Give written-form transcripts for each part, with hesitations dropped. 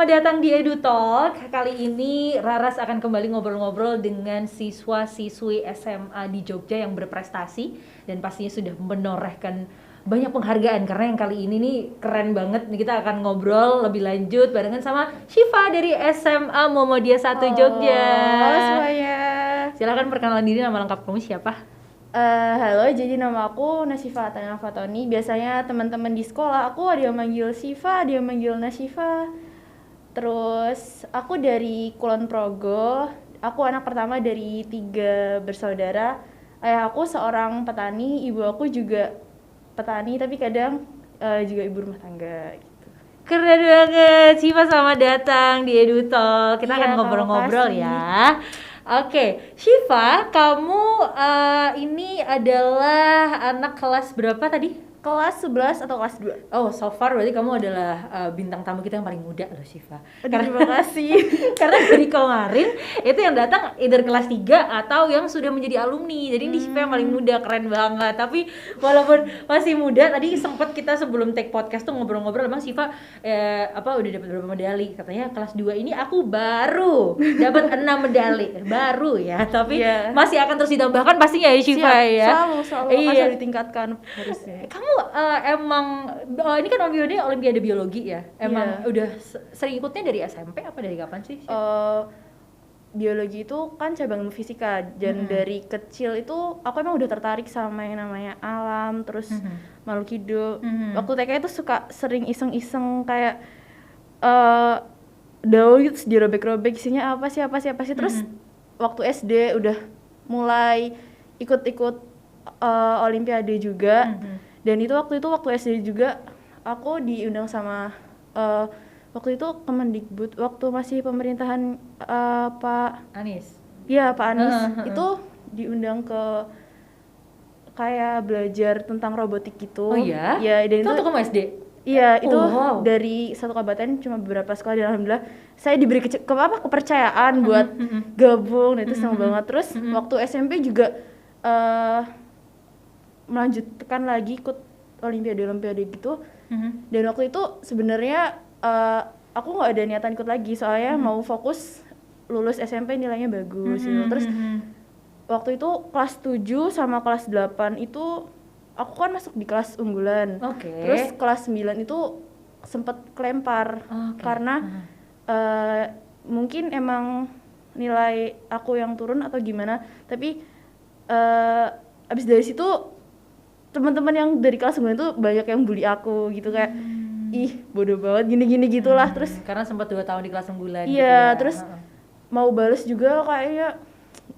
datang di EduTalk. Kali ini Raras akan kembali ngobrol-ngobrol dengan siswa-siswi SMA di Jogja yang berprestasi dan pastinya sudah menorehkan banyak penghargaan, karena yang kali ini nih keren banget. Kita akan ngobrol lebih lanjut barengan sama Syifa dari SMA Muhammadiyah 1 Jogja. Halo semuanya. Silakan perkenalan diri, nama lengkap kamu siapa? Halo, jadi nama aku Nasyifa Atana Fatoni. Biasanya teman-teman di sekolah aku ada yang manggil Syifa, ada yang manggil Nasyifa. Terus aku dari Kulon Progo. Aku anak pertama dari 3 bersaudara. Ayah aku seorang petani, ibu aku juga petani, tapi kadang juga ibu rumah tangga gitu. Keren banget, Syifa, selamat datang di EduTalk. Kita akan ngobrol-ngobrol ya. Oke, Syifa, kamu ini adalah anak kelas berapa tadi? Kelas 11 atau kelas 2? Oh, so far berarti kamu adalah bintang tamu kita yang paling muda loh, Syifa. Terima kasih. Karena dari kemarin itu yang datang either kelas 3 atau yang sudah menjadi alumni. Jadi ini Syifa yang paling muda, keren banget. Tapi walaupun masih muda, tadi sempat kita sebelum take podcast tuh ngobrol-ngobrol, emang Syifa udah dapat berapa medali? Katanya kelas 2 ini aku baru dapat 6 medali. Baru ya, tapi masih akan terus ditambahkan pastinya ya, Syifa. Siap, ya. Selalu akan ditingkatkan harusnya. Kamu emang ini kan Olimpiade biologi ya. Emang udah sering ikutnya dari SMP apa dari kapan sih? Biologi itu kan cabang ilmu fisika, dan dari kecil itu aku emang udah tertarik sama yang namanya alam, terus makhluk hidup. Waktu TK itu suka sering iseng-iseng kayak daun gitu dirobek-robek, isinya apa sih. Terus waktu SD udah mulai ikut-ikut Olimpiade juga. Dan itu waktu SD juga aku diundang sama waktu itu Kemendikbud, waktu masih pemerintahan Pak Anies. Iya, Pak Anies. Itu diundang ke kayak belajar tentang robotik gitu. Oh iya? Iya, dan itu waktu kamu SD? Iya, itu dari satu kabupaten cuma beberapa sekolah, dan alhamdulillah saya diberi kepercayaan buat gabung, dan itu senang banget. Terus waktu SMP juga melanjutkan lagi ikut olimpiade gitu. Dan waktu itu sebenarnya aku nggak ada niatan ikut lagi, soalnya mau fokus lulus SMP nilainya bagus gitu. Terus waktu itu kelas 7 sama kelas 8 itu aku kan masuk di kelas unggulan. Terus kelas 9 itu sempet kelempar karena mungkin emang nilai aku yang turun atau gimana. Tapi abis dari situ teman-teman yang dari kelas 9 itu banyak yang bully aku gitu, kayak ih bodoh banget gini gitulah. Terus karena sempat 2 tahun di kelas unggulan. Iya, terus mau balas juga kayaknya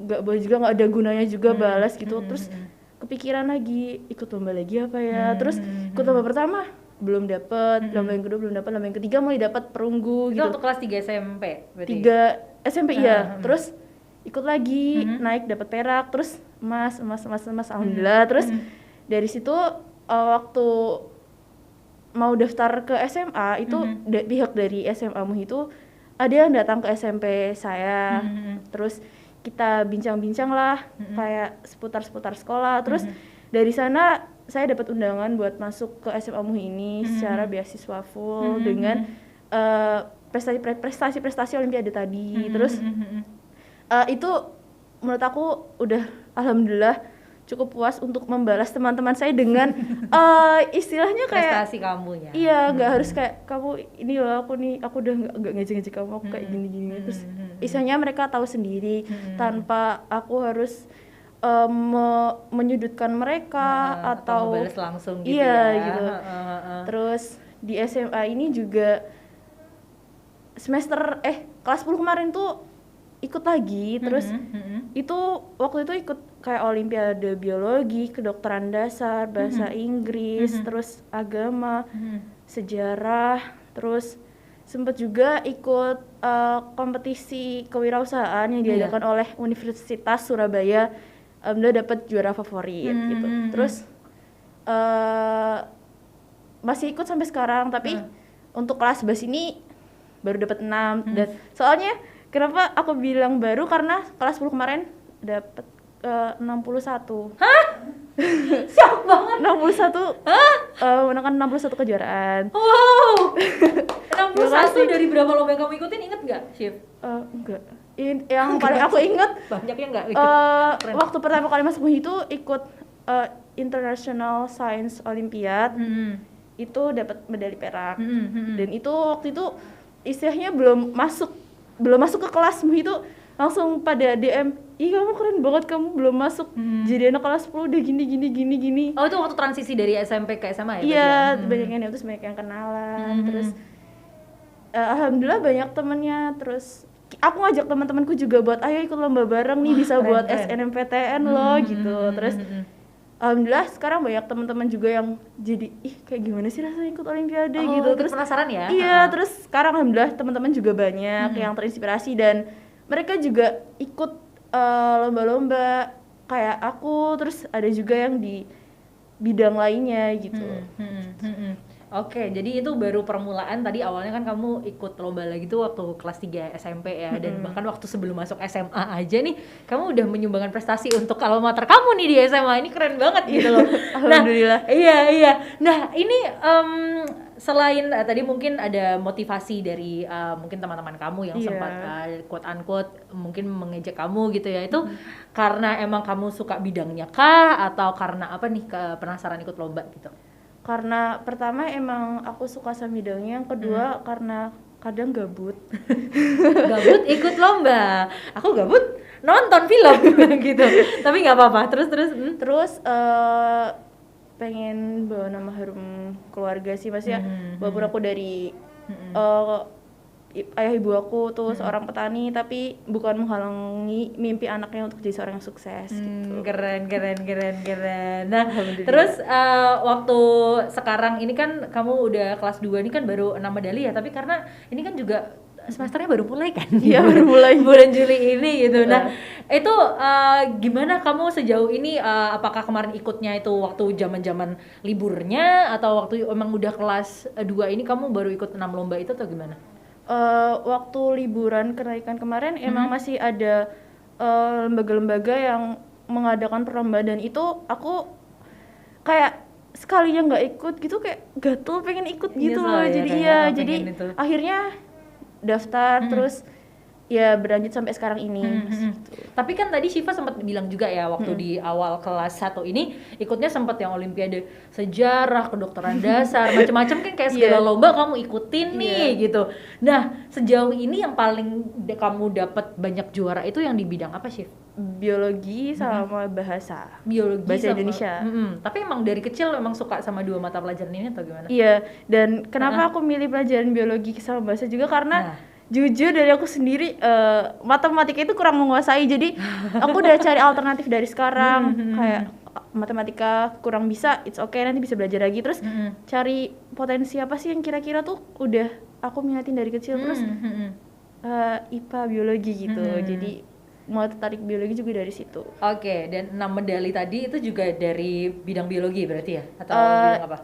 nggak boleh juga, nggak ada gunanya juga balas gitu. Terus kepikiran lagi ikut lomba lagi apa ya. Terus ikut lomba pertama belum dapet, lomba yang kedua belum dapet, lomba yang ketiga mulai dapat perunggu gitu. Itu waktu kelas 3 SMP berarti? 3 SMP iya. Terus ikut lagi, naik dapat perak, terus emas alhamdulillah. Terus dari situ waktu mau daftar ke SMA itu pihak dari SMA MUH itu ada yang datang ke SMP saya. Terus kita bincang-bincang lah kayak seputar sekolah. Terus dari sana saya dapat undangan buat masuk ke SMA MUH ini secara beasiswa full dengan prestasi Olimpiade tadi. Terus itu menurut aku udah alhamdulillah cukup puas untuk membalas teman-teman saya dengan istilahnya kayak prestasi kamu ya. Iya, nggak harus kayak kamu ini loh, aku udah nggak ngejek-ngejek kamu, aku kayak gini. Terus istilahnya mereka tahu sendiri tanpa aku harus menyudutkan mereka atau membalas langsung gitu gitu. Terus di SMA ini juga semester kelas 10 kemarin tuh ikut lagi. Terus itu waktu itu ikut kayak olimpiade biologi, kedokteran dasar, bahasa Inggris, terus agama, sejarah, terus sempat juga ikut kompetisi kewirausahaan yang diadakan oleh Universitas Surabaya. Alhamdulillah dapat juara favorit gitu. Terus masih ikut sampai sekarang, tapi untuk kelas 11 ini baru dapat 6. Dan soalnya kenapa aku bilang baru, karena kelas 10 kemarin dapat 61. Hah? Shock banget. 61. Menangkan 61 kejuaraan. Wow. Terima 61 kasih. dari berapa lomba yang kamu ikutin, inget nggak, Shiv? Enggak. Yang paling aku inget Banyaknya nggak ikut? Keren. waktu pertama kali masuk MUI itu ikut International Science Olympiad. Itu dapat medali perak. Dan itu waktu itu istilahnya belum masuk ke kelas MUI itu langsung pada DM, ih kamu keren banget, kamu belum masuk jadi anak kelas 10 udah gini. Oh, itu waktu transisi dari SMP ke SMA ya? Iya, banyak yang terus banyak yang kenalan, terus alhamdulillah banyak temennya, terus aku ngajak teman-temanku juga buat ayo ikut lomba bareng nih, bisa keren, buat keren. SNMPTN loh gitu. Terus alhamdulillah sekarang banyak teman-teman juga yang jadi ih kayak gimana sih rasanya ikut olimpiade gitu. Ikut Terus penasaran ya? iya, terus sekarang alhamdulillah teman-teman juga banyak yang terinspirasi dan mereka juga ikut lomba-lomba kayak aku, terus ada juga yang di bidang lainnya gitu. Oke, jadi itu baru permulaan. Tadi awalnya kan kamu ikut lomba lagi tuh waktu kelas 3 SMP ya, dan bahkan waktu sebelum masuk SMA aja nih kamu udah menyumbangkan prestasi untuk alma mater kamu nih di SMA. Ini keren banget gitu loh. Alhamdulillah. Nah, iya. Nah, ini selain tadi mungkin ada motivasi dari mungkin teman-teman kamu yang sempat quote unquote mungkin mengejek kamu gitu ya, itu karena emang kamu suka bidangnya kah, atau karena apa nih, penasaran ikut lomba gitu? Karena pertama emang aku suka sama bidangnya, yang kedua karena kadang gabut. Gabut ikut lomba, aku gabut nonton film gitu. Tapi nggak apa-apa. Terus pengen bawa nama harum keluarga sih, maksudnya walaupun aku dari ayah ibu aku tuh seorang petani, tapi bukan menghalangi mimpi anaknya untuk jadi seorang yang sukses gitu. Keren. Nah, terus waktu sekarang ini kan kamu udah kelas 2 ini kan baru 6 medali ya, tapi karena ini kan juga semesternya baru mulai kan? Iya, baru mulai bulan Juli ini gitu. Nah, itu gimana kamu sejauh ini, apakah kemarin ikutnya itu waktu zaman-zaman liburnya, atau waktu emang udah kelas 2 ini kamu baru ikut 6 lomba itu, atau gimana? Waktu liburan kenaikan kemarin emang masih ada lembaga-lembaga yang mengadakan perlombaan, dan itu aku kayak sekalinya nggak ikut gitu kayak gatel pengen ikut gitu loh. Jadi jadi akhirnya daftar terus ya berlanjut sampai sekarang ini. Gitu. Tapi kan tadi Syifa sempat bilang juga ya waktu di awal kelas 1 ini ikutnya sempat yang olimpiade sejarah, kedokteran dasar, macam-macam kan, kayak segala lomba kamu ikutin nih gitu. Nah, sejauh ini yang paling kamu dapat banyak juara itu yang di bidang apa, Syif? Biologi sama bahasa sama Indonesia. Tapi emang dari kecil emang suka sama dua mata pelajaran ini atau gimana? Iya, dan kenapa aku milih pelajaran biologi sama bahasa juga karena jujur dari aku sendiri matematika itu kurang menguasai, jadi aku udah cari alternatif dari sekarang. Kayak matematika kurang bisa, it's okay, nanti bisa belajar lagi. Terus cari potensi apa sih yang kira-kira tuh udah aku minatin dari kecil. Terus IPA biologi gitu, jadi mau tertarik biologi juga dari situ. Oke, dan 6 medali tadi itu juga dari bidang biologi berarti ya? Atau bidang apa?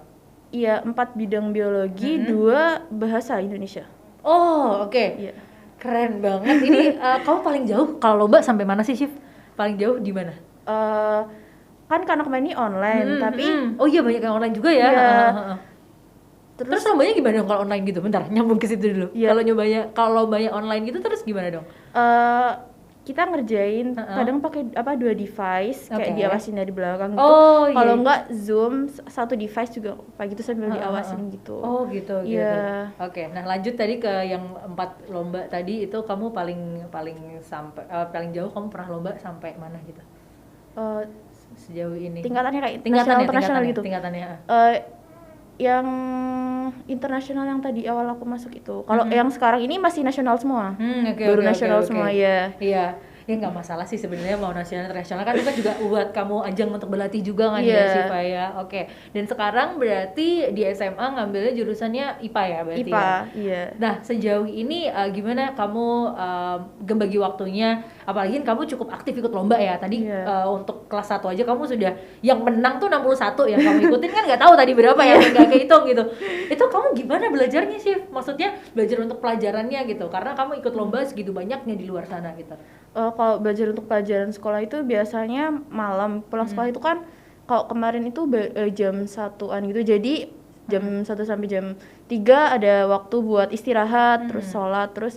Iya, 4 bidang biologi, 2 bahasa Indonesia. Oh, oke. Iya. Keren banget. Ini kamu paling jauh kalau lomba sampai mana sih, Syif? Paling jauh di mana? Kan karena kemarin ini online, tapi oh iya, banyak yang online juga ya. Iya. Terus lombanya gimana dong kalau online gitu? Bentar, nyambung ke situ dulu. Iya. Kalau lombanya online gitu terus gimana dong? Kita ngerjain kadang pakai 2 device kayak diawasin dari belakang gitu. Kalau enggak Zoom 1 device juga kayak gitu sambil diawasin gitu. Oh gitu. Oke, nah lanjut tadi ke yang 4 lomba tadi, itu kamu paling jauh kamu pernah lomba sampai mana gitu? Sejauh ini. Tingkatannya kayak nasional internasional gitu. Tingkatannya. Yang internasional yang tadi awal aku masuk itu. Kalau yang sekarang ini masih nasional semua. Baru nasional semua ya. Iya. Ya nggak masalah sih sebenarnya, mau nasional internasional kan itu kan juga buat kamu ajang untuk berlatih juga kan ya, Syifa ya. Oke. Dan sekarang berarti di SMA ngambilnya jurusannya IPA ya berarti IPA, ya. iya. Nah, sejauh ini gimana kamu membagi waktunya? Apalagi kamu cukup aktif ikut lomba ya. Tadi untuk kelas 1 aja kamu sudah yang menang tuh 61 yang kamu ikutin kan, nggak tahu tadi berapa ya, nggak kehitung gitu. Itu kamu gimana belajarnya sih? Maksudnya belajar untuk pelajarannya gitu. Karena kamu ikut lomba segitu banyaknya di luar sana gitu. Kalau belajar untuk pelajaran sekolah itu biasanya malam pulang sekolah itu kan kalau kemarin itu jam 1-an gitu, jadi jam 1 sampai jam 3 ada waktu buat istirahat, terus sholat, terus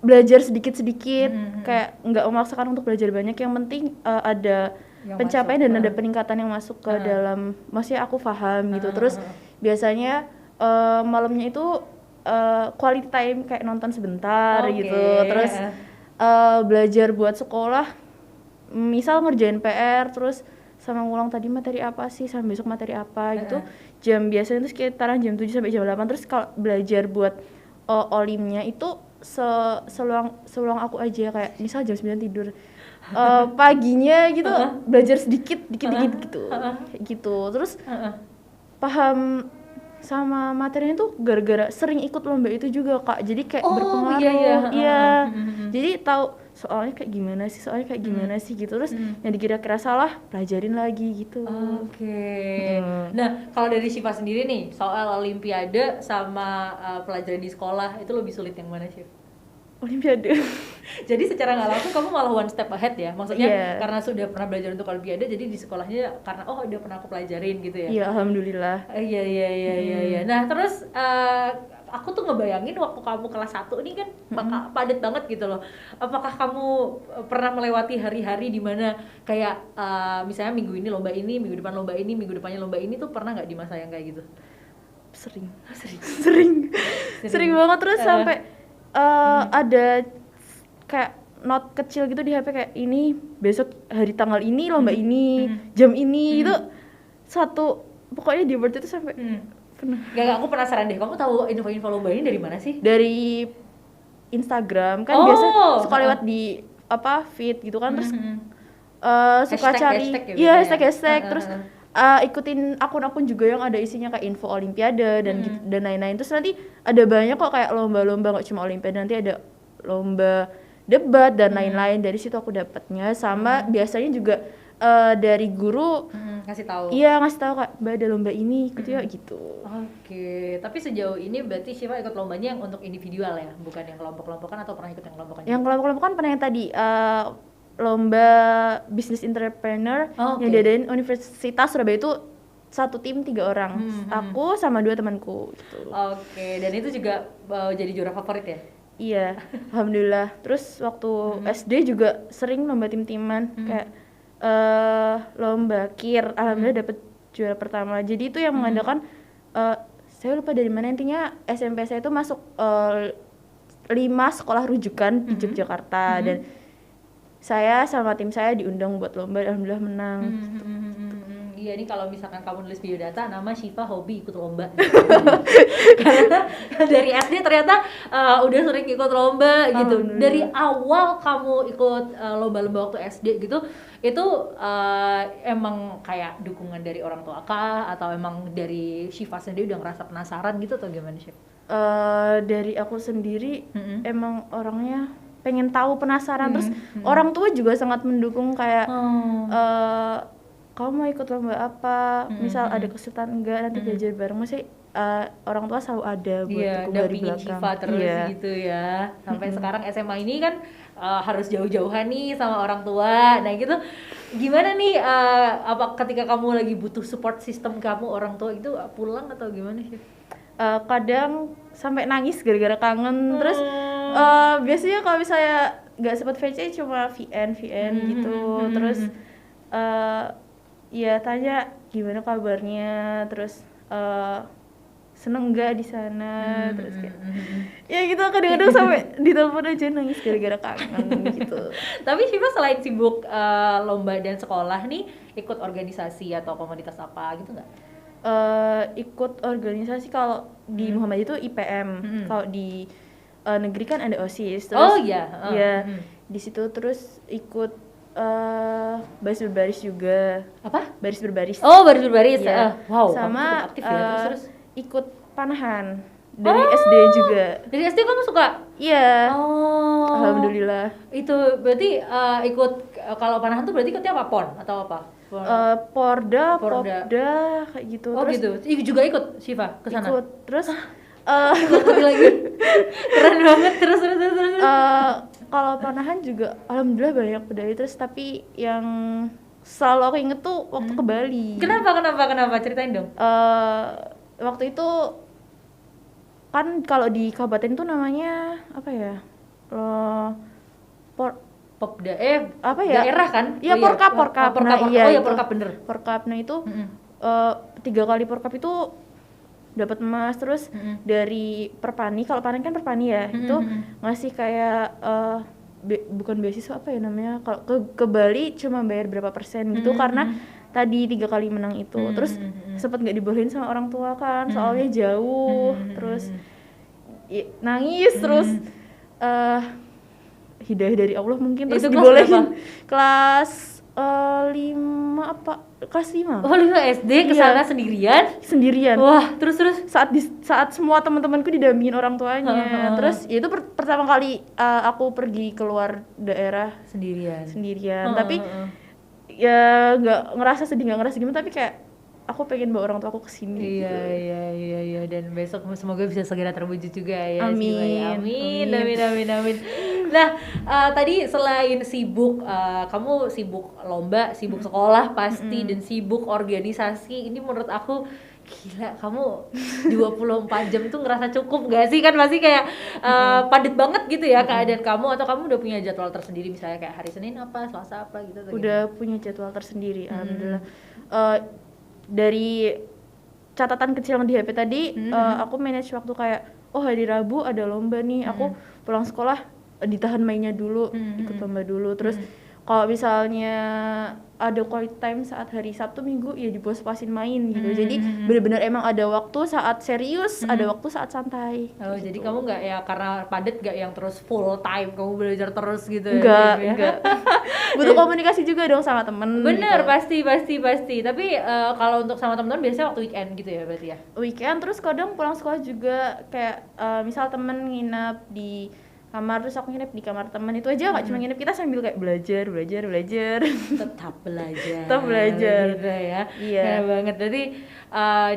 belajar sedikit-sedikit, kayak nggak memaksakan untuk belajar banyak, yang penting ada Yang pencapaian masuk, dan ada peningkatan yang masuk ke dalam, maksudnya aku paham gitu. Terus biasanya malamnya itu quality time, kayak nonton sebentar gitu, terus belajar buat sekolah, misal ngerjain PR, terus sama ngulang tadi materi apa sih, sama besok materi apa gitu. Jam biasanya itu sekitaran jam 7 sampai jam 8. Terus kalau belajar buat olimnya itu seluang aku aja, kayak misal jam 9 tidur, paginya gitu belajar dikit gitu, kayak gitu. Terus paham sama materinya tuh gara-gara sering ikut lomba itu juga, Kak. Jadi kayak berpengaruh. Iya. Jadi tahu soalnya kayak gimana sih gitu. Terus yang dikira-kira salah pelajarin lagi gitu. Oke. Nah, kalau dari Syifa sendiri nih, soal olimpiade sama pelajaran di sekolah itu lebih sulit yang mana, Syif? Olimpiade. Jadi secara nggak langsung kamu malah one step ahead ya, maksudnya karena Iya. sudah pernah belajar untuk olimpiade, jadi di sekolahnya karena udah pernah aku pelajarin gitu ya. Iya, alhamdulillah. Iya. Nah terus aku tuh ngebayangin waktu kamu kelas 1 ini kan padat banget gitu loh. Apakah kamu pernah melewati hari-hari di mana kayak misalnya minggu ini lomba ini, minggu depan lomba ini, minggu depannya lomba ini, tuh pernah nggak di masa yang kayak gitu? Sering. Sering. Sering banget. Terus sampai ada kayak note kecil gitu di HP, kayak ini besok hari tanggal ini lomba ini, jam ini itu satu, pokoknya di Word itu sampai pernah. Gak, aku penasaran deh, kamu tahu info-info lomba ini dari mana sih? Dari Instagram kan, biasa suka lewat di feed gitu kan, terus suka cari hashtag, terus ikutin akun-akun juga yang ada isinya kayak info olimpiade dan lain-lain. Terus nanti ada banyak kok kayak lomba-lomba, nggak cuma olimpiade, nanti ada lomba debat dan lain-lain. Dari situ aku dapatnya. Sama biasanya juga dari guru ngasih tahu. Iya, ngasih tahu Kak, Mbak ada lomba ini, ikut yuk gitu. Oke, tapi sejauh ini berarti Syifa ikut lombanya yang untuk individual ya, bukan yang kelompok-kelompokan, atau pernah ikut yang kelompokan? Yang kelompok-kelompokan pernah, yang tadi lomba business entrepreneur yang diadain Universitas Surabaya, itu satu tim 3 orang, aku sama 2 temanku gitu. Oke, dan itu juga jadi juara favorit ya? Iya, alhamdulillah. Terus waktu SD juga sering lomba tim-timan, kayak lomba KIR, alhamdulillah dapet juara pertama. Jadi itu yang mengandalkan saya lupa dari mana, intinya SMP saya itu masuk 5 sekolah rujukan di Yogyakarta, dan saya sama tim saya diundang buat lomba, alhamdulillah menang. Iya, ini kalau misalkan kamu nulis biodata, nama Syifa hobi ikut lomba. Karena dari SD ternyata udah sering ikut lomba gitu. Dari awal kamu ikut lomba-lomba waktu SD gitu, itu emang kayak dukungan dari orang tua kah, atau emang dari Syifa sendiri udah ngerasa penasaran gitu, atau gimana sih? Dari aku sendiri emang orangnya pengen tahu, penasaran. Terus orang tua juga sangat mendukung, kayak kamu mau ikut lomba apa, misal ada kesulitan enggak, nanti belajar bareng. Masih orang tua selalu ada buat dukung dari belakang. Syifa terus gitu ya, sampai sekarang SMA ini kan harus jauh-jauhan nih sama orang tua. Nah gitu, gimana nih apa ketika kamu lagi butuh support system kamu, orang tua itu pulang atau gimana sih? Kadang sampai nangis gara-gara kangen. Terus biasanya kalau misalnya nggak sempat VC cuma VN gitu. Terus ya tanya gimana kabarnya, terus seneng nggak di sana, terus kayak ya gitu, kadang-kadang sampai ditelepon aja nangis gara-gara kangen gitu. Tapi Syifa selain sibuk lomba dan sekolah nih, ikut organisasi atau komunitas apa gitu nggak? Ikut organisasi kalau di Muhammadiyah itu IPM, kalau di negeri kan ada OSIS. Terus di situ terus ikut baris berbaris juga. Apa? Baris berbaris. Oh, baris berbaris. Ya. Wow, sama aktif ya. Terus ikut panahan dari SD juga. Dari SD kamu suka? Iya. Oh, alhamdulillah. Itu berarti ikut, kalau panahan tuh berarti ikutnya apa, PON atau apa? Porda, Popda kayak gitu. Oh terus, gitu. Juga ikut Syifa ke sana? Ikut. Terus ngerti lagi. Keren banget. Terus. Kalau panahan juga alhamdulillah banyak medali, terus tapi yang selalu aku inget tuh waktu ke Bali. Kenapa? Ceritain dong. Waktu itu kan kalau di kabupaten tuh namanya apa ya? Popda apa ya? daerah kan? Iya, Porkap. Nah, Iya, ya itu. Porkap bener. Porkap. Nah itu 3 kali Porkap itu dapat emas. Terus dari Perpani, kalau panen kan Perpani ya, itu ngasih kayak bukan beasiswa apa ya namanya, kalau ke Bali cuma bayar berapa persen gitu karena tadi 3 kali menang itu. Terus sempat nggak dibolehin sama orang tua kan, soalnya jauh. Terus nangis terus hidayah dari Allah mungkin, terus itu dibolehin kelas 5 apa kelas 5. Oh, 5 SD kesana sendirian. Wah, terus saat semua teman-temanku didampingin orang tuanya. Terus ya itu pertama kali aku pergi keluar daerah sendirian. Tapi ya nggak ngerasa gimana, tapi kayak aku pengen bawa orang tua aku kesini. Iya, dan besok semoga bisa segera terwujud juga ya. Amin. Nah, tadi selain sibuk, kamu sibuk lomba, sibuk sekolah pasti, dan sibuk organisasi. Ini menurut aku gila, kamu 24 jam tuh ngerasa cukup gak sih? Kan masih kayak padat banget gitu ya keadaan kamu, atau kamu udah punya jadwal tersendiri, misalnya kayak hari Senin apa, Selasa apa gitu? Udah punya jadwal tersendiri, alhamdulillah. Dari catatan kecil yang di HP tadi, aku manage waktu kayak, oh hari Rabu ada lomba nih, aku pulang sekolah ditahan mainnya dulu, ikut lomba dulu. Terus kalau misalnya ada quality time saat hari Sabtu Minggu, ya dipos-posin main gitu. Jadi benar-benar emang ada waktu saat serius, ada waktu saat santai. Oh, gitu. Jadi kamu nggak ya karena padat nggak yang terus full time kamu belajar terus gitu? Enggak. Butuh komunikasi juga dong sama temen. Bener, gitu. pasti. Tapi kalau untuk sama teman-teman biasanya waktu weekend gitu ya berarti ya? Weekend, terus kadang pulang sekolah juga kayak misal temen nginep di kamar, terus aku nginep di kamar teman, itu aja nggak cuma nginep, kita sambil kayak belajar tetap belajar gitu ya. Iya. Keren banget. Berarti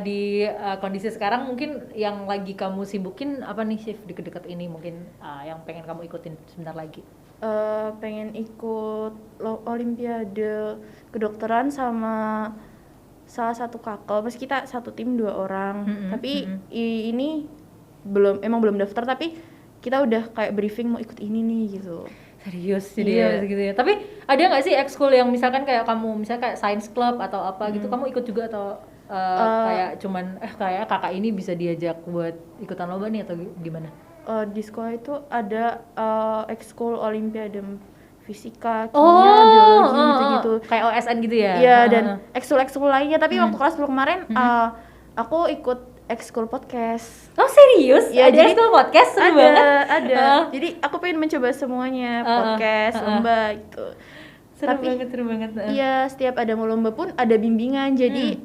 di kondisi sekarang mungkin yang lagi kamu sibukin apa nih, Syif, deket-deket ini mungkin yang pengen kamu ikutin sebentar lagi? Pengen ikut olimpiade kedokteran sama salah satu kakel, pas kita satu tim 2 orang. Tapi ini belum daftar, tapi kita udah kayak briefing mau ikut ini nih gitu. Serius gitu ya. Tapi ada nggak sih ekskul yang misalkan kayak kamu misalnya kayak science club atau apa gitu, kamu ikut juga atau kayak cuman kayak kakak ini bisa diajak buat ikutan lomba nih atau gimana? Di sekolah itu ada ekskul olimpiade fisika, kimia, biologi gitu-gitu. Kayak OSN gitu ya? Iya, dan ekskul lainnya. Tapi waktu kelas 10 kemarin aku ikut ekskul podcast. Oh, serius? Ya, ada ekskul podcast? Seru banget. Ada. Jadi aku pengen mencoba semuanya, podcast, lomba gitu. Seru banget. Iya, setiap ada mau lomba pun ada bimbingan. Jadi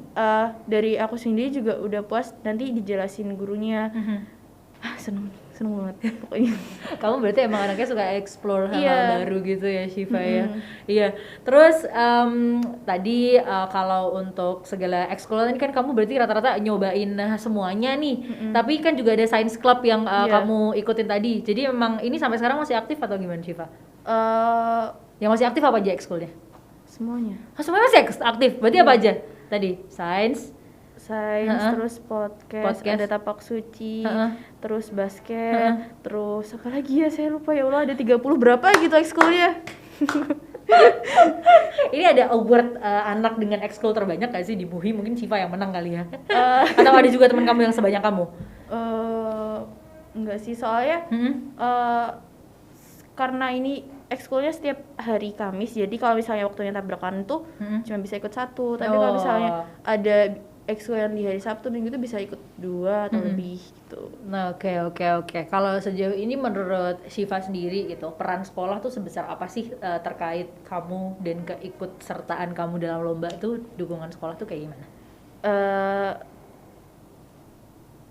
dari aku sendiri juga udah puas, nanti dijelasin gurunya. Seneng banget pokoknya. Kamu berarti emang anaknya suka explore hal baru gitu ya, Syifa ya. Iya. Terus tadi kalau untuk segala ekskul ini kan kamu berarti rata-rata nyobain semuanya nih. Tapi kan juga ada science club yang kamu ikutin tadi. Jadi memang ini sampai sekarang masih aktif atau gimana, Syifa? Yang masih aktif apa aja ekskulnya? Semuanya. Semuanya masih aktif. Berarti apa aja? Tadi science, terus podcast, ada tapak suci, terus basket, terus apa lagi ya, saya lupa, ya Allah, ada 30 berapa gitu ekskulnya. Ini ada award anak dengan ekskul terbanyak gak sih di MUHI? Mungkin Syifa yang menang kali ya. Atau ada juga teman kamu yang sebanyak kamu? Enggak sih, soalnya karena ini ekskulnya setiap hari Kamis, jadi kalau misalnya waktunya tabrakan tuh cuma bisa ikut 1. Tapi kalau misalnya ada ekskul yang di hari Sabtu Minggu itu bisa ikut 2 atau lebih gitu. Nah, oke. Kalau sejauh ini menurut Syifa sendiri gitu, peran sekolah tuh sebesar apa sih terkait kamu dan keikutsertaan kamu dalam lomba itu? Dukungan sekolah tuh kayak gimana?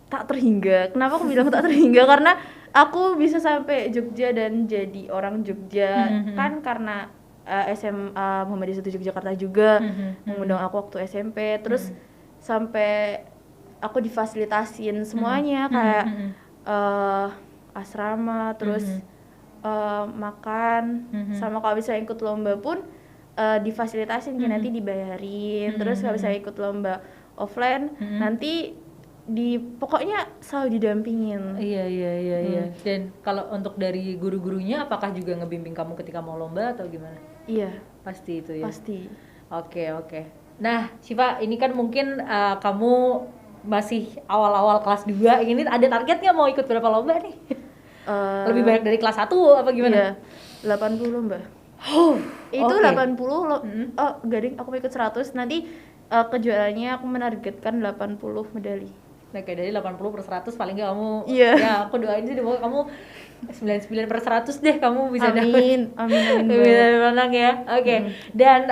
Tak terhingga. Kenapa aku bilang tak terhingga? Karena aku bisa sampai Jogja dan jadi orang Jogja kan karena SMA Muhammadiyah 1 Yogyakarta juga mengundang aku waktu SMP. Terus sampai aku difasilitasin semuanya kayak asrama, terus makan, sama kalau bisa ikut lomba pun difasilitasin nanti dibayarin. Terus kalau misalnya ikut lomba offline nanti pokoknya selalu didampingin. Iya. Dan kalau untuk dari guru-gurunya apakah juga ngebimbing kamu ketika mau lomba atau gimana? Iya, Pasti itu ya. pasti. Oke. Nah, Syifa, ini kan mungkin kamu masih awal-awal kelas 2, ini ada target nggak mau ikut berapa lomba nih? Lebih banyak dari kelas 1 apa gimana? Iya, 80 Mbak. Itu Oke. 80 oh gading aku mau ikut 100 nanti kejuaraannya aku menargetkan 80 medali. Nah, kayak dari 80 per 100 paling nggak kamu, Iya. ya aku doain sih semoga kamu 99 per 100 deh kamu bisa dapet. Amin Bisa Mbak. menang ya. Oke. Dan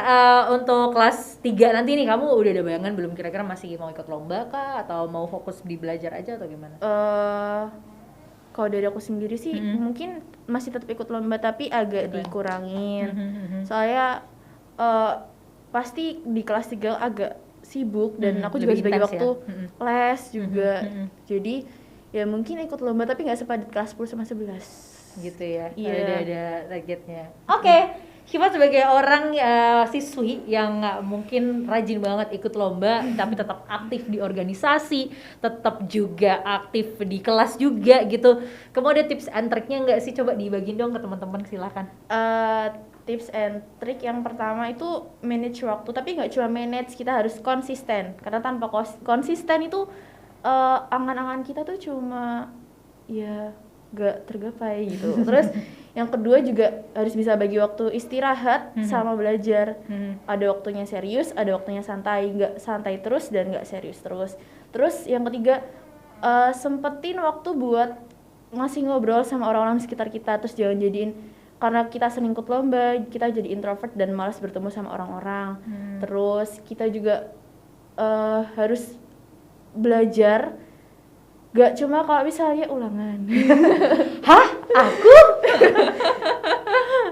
untuk kelas 3 nanti nih kamu udah ada bayangan belum kira-kira masih mau ikut lomba kah atau mau fokus di belajar aja atau gimana? Kalau dari aku sendiri sih mungkin masih tetap ikut lomba tapi agak dikurangin. Soalnya pasti di kelas 3 agak sibuk dan aku juga lebih harus bagi intens waktu ya? les juga. Jadi ya mungkin ikut lomba tapi nggak sepadat kelas 10 sama 11 Gitu ya. Iya. Ada targetnya. Oke. Syifa sebagai orang siswi yang mungkin rajin banget ikut lomba tapi tetap aktif di organisasi, tetap juga aktif di kelas juga gitu. Kamu ada tips and triknya nggak sih? Coba dibagiin dong ke teman-teman, silakan. Tips and trick yang pertama itu manage waktu, tapi nggak cuma manage, kita harus konsisten karena tanpa konsisten itu angan-angan kita tuh cuma ya gak tergapai gitu. Terus yang kedua juga harus bisa bagi waktu istirahat sama belajar. Ada waktunya serius, ada waktunya santai, nggak santai terus dan nggak serius terus. Terus yang ketiga sempetin waktu buat ngasih ngobrol sama orang-orang sekitar kita. Terus jangan jadiin karena kita sering ikut lomba kita jadi introvert dan malas bertemu sama orang-orang. Terus kita juga harus belajar gak cuma kalau misalnya ulangan. Hah? Aku?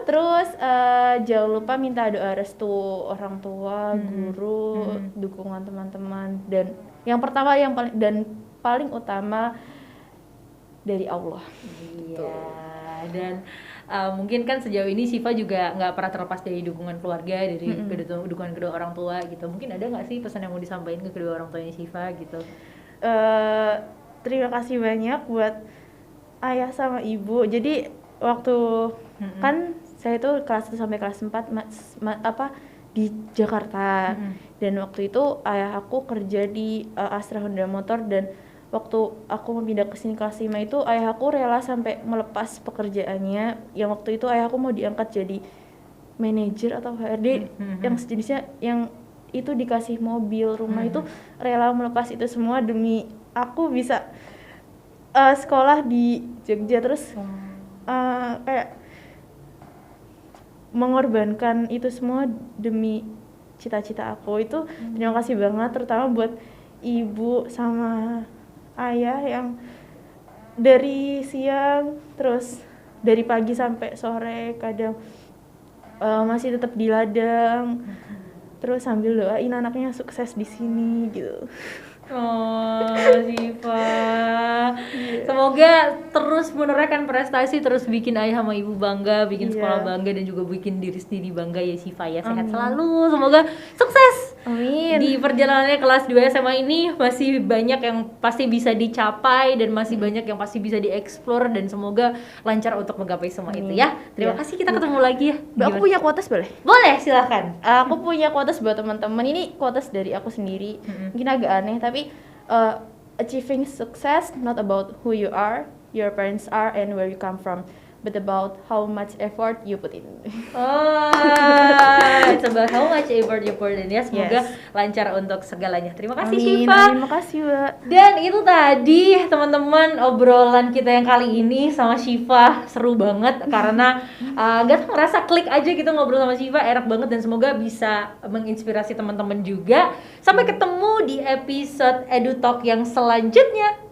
Terus jangan lupa minta doa restu orang tua, guru, dukungan teman-teman, dan yang pertama paling utama dari Allah. Iya. Dan mungkin kan sejauh ini Syifa juga nggak pernah terlepas dari dukungan keluarga, dari dukungan kedua orang tua gitu. Mungkin ada nggak sih pesan yang mau disampaikan ke kedua orang tuanya Syifa gitu? Terima kasih banyak buat ayah sama ibu. Jadi waktu kan saya itu kelas 1 sampai kelas 4 di Jakarta. Dan waktu itu ayah aku kerja di Astra Honda Motor, dan waktu aku mau pindah ke sini kelas 5 itu ayah aku rela sampai melepas pekerjaannya. Yang waktu itu ayah aku mau diangkat jadi manajer atau HRD yang sejenisnya, yang itu dikasih mobil, rumah, itu rela melepas itu semua demi aku bisa sekolah di Jogja. Terus kayak mengorbankan itu semua demi cita-cita aku. Itu terima kasih banget, terutama buat ibu sama ayah yang dari siang terus dari pagi sampai sore kadang masih tetap di ladang terus sambil doain anaknya sukses di sini gitu. Oh, Syifa. Semoga terus menorehkan prestasi, terus bikin ayah sama ibu bangga, bikin sekolah bangga, dan juga bikin diri sendiri bangga ya Syifa ya. Sehat selalu, semoga sukses. Amin. Di perjalanannya kelas 2 SMA ini masih banyak yang pasti bisa dicapai dan masih banyak yang pasti bisa dieksplor, dan semoga lancar untuk menggapai semua itu ya. Terima kasih, kita ketemu lagi ya. Mbak, aku punya quotes boleh? Boleh, silakan. Aku punya quotes buat teman-teman. Ini quotes dari aku sendiri. Mungkin agak aneh tapi achieving success not about who you are, your parents are, and where you come from, but about how much effort you put in. It's about how much effort you put in ya. Semoga lancar untuk segalanya. Terima kasih Syifa. Terima kasih Mbak. Dan itu tadi teman-teman obrolan kita yang kali ini sama Syifa. Seru banget karena gak tau, ngerasa klik aja gitu ngobrol sama Syifa, enak banget, dan semoga bisa menginspirasi teman-teman juga. Sampai ketemu di episode EduTalk yang selanjutnya.